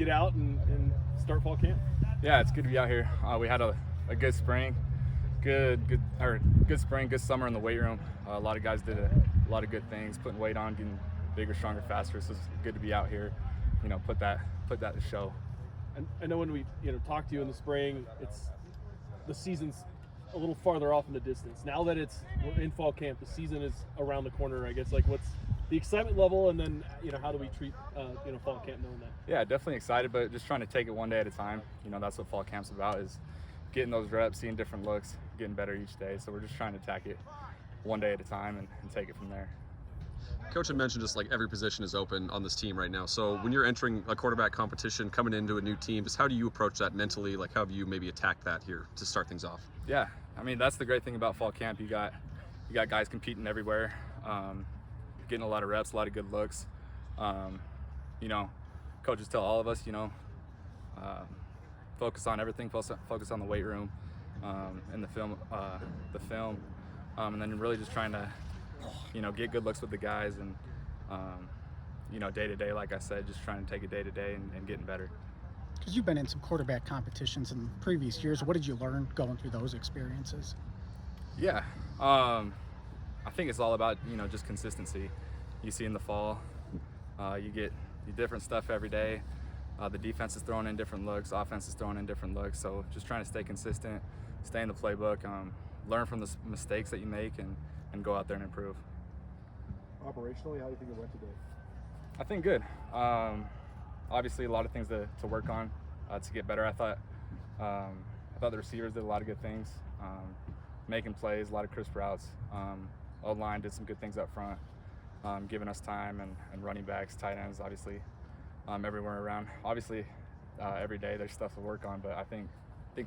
get out and start fall camp? Yeah, it's good to be out here. We had a good spring, good spring, good summer in the weight room. A lot of guys did a lot of good things, putting weight on, getting bigger, stronger, faster. So it's good to be out here. Put that to show. And I know when we talked to you in the spring, the season's a little farther off in the distance. Now that we're in fall camp, the season is around the corner. I guess, like, what's the excitement level, and then how do we treat fall camp knowing that? Yeah, definitely excited, but just trying to take it one day at a time. That's what fall camp's about, is getting those reps, seeing different looks, getting better each day. So we're just trying to attack it one day at a time and take it from there. Coach had mentioned just like every position is open on this team right now. So when you're entering a quarterback competition, coming into a new team, just how do you approach that mentally? Like, how have you maybe attacked that here to start things off? Yeah, that's the great thing about fall camp. You got guys competing everywhere, getting a lot of reps, a lot of good looks. Coaches tell all of us, focus on everything, focus on the weight room, and the film, and then really just trying to get good looks with the guys, and day to day, like I said, just trying to take it day to day and getting better. Because you've been in some quarterback competitions in previous years, what did you learn going through those experiences? Yeah, I think it's all about just consistency. You see in the fall, you get different stuff every day. The defense is throwing in different looks, offense is throwing in different looks. So just trying to stay consistent, stay in the playbook, learn from the mistakes that you make, and go out there and improve. Operationally, how do you think it went today? I think good. Obviously, a lot of things to work on to get better. I thought the receivers did a lot of good things, making plays, a lot of crisp routes. O-line did some good things up front, giving us time, and running backs, tight ends, obviously, everywhere around. Obviously, every day there's stuff to work on, but I think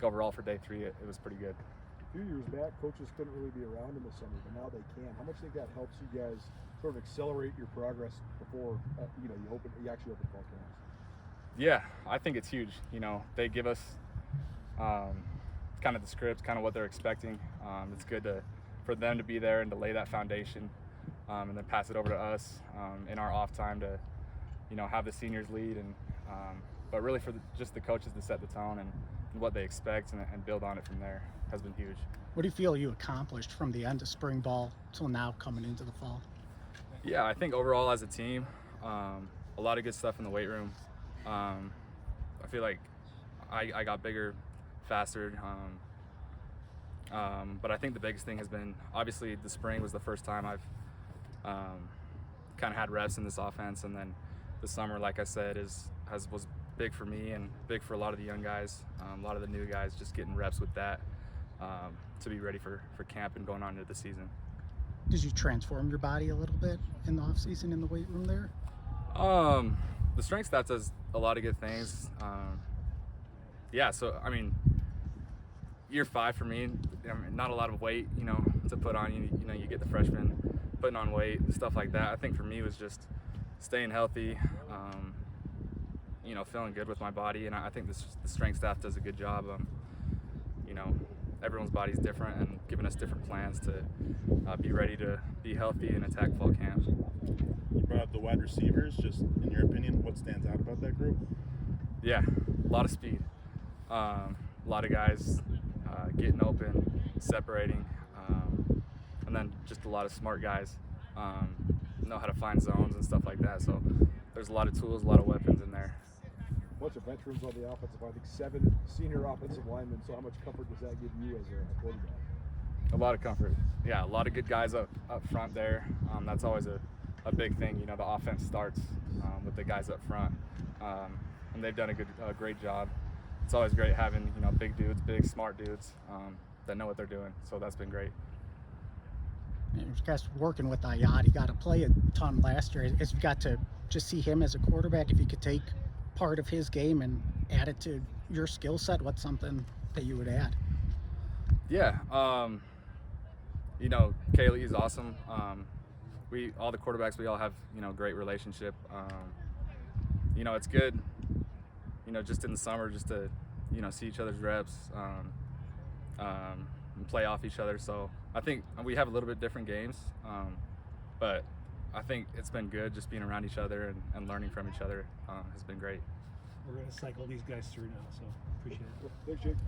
overall for day 3 it was pretty good. A few years back, coaches couldn't really be around in the summer, but now they can. How much do you think that helps you guys sort of accelerate your progress before you actually open fall camps? Yeah, I think it's huge. They give us kind of the script, kind of what they're expecting. It's good for them to be there and to lay that foundation, and then pass it over to us in our off time to have the seniors lead, and but really for just the coaches to set the tone and what they expect and build on it from there has been huge. What do you feel you accomplished from the end of spring ball till now coming into the fall? Yeah, I think overall as a team, a lot of good stuff in the weight room. I feel like I got bigger, faster, but I think the biggest thing has been, obviously the spring was the first time I've kind of had reps in this offense, and then the summer, like I said, was big for me and big for a lot of the young guys, a lot of the new guys, just getting reps with that to be ready for camp and going on into the season. Did you transform your body a little bit in the off season in the weight room there? The strength staff does a lot of good things. So year 5 for me, not a lot of weight, to put on. You get the freshmen putting on weight, stuff like that. I think for me it was just staying healthy, feeling good with my body, and I think the strength staff does a good job. Everyone's body's different, and giving us different plans to be ready to be healthy and attack fall camp. You brought up the wide receivers. Just in your opinion, what stands out about that group? Yeah, a lot of speed. A lot of guys getting open, separating, and then just a lot of smart guys know how to find zones and stuff like that. So there's a lot of tools, a lot of weapons in there. Bunch of veterans on the offensive line. I think 7 senior offensive linemen. So how much comfort does that give you as a quarterback? A lot of comfort. Yeah, a lot of good guys up front there. That's always a big thing. The offense starts with the guys up front, and they've done a great job. It's always great having big dudes, big smart dudes that know what they're doing. So that's been great. And you guys working with Ayad, he got to play a ton last year. As you got to just see him as a quarterback, if you could take part of his game and add it to your skill set, what's something that you would add? Yeah, Kaylee is awesome. All the quarterbacks, we all have great relationship. It's good, just in the summer, just to see each other's reps and play off each other. So I think we have a little bit different games, but I think it's been good just being around each other and learning from each other has been great. we're gonna cycle these guys through now. So appreciate it. Thanks, Jake.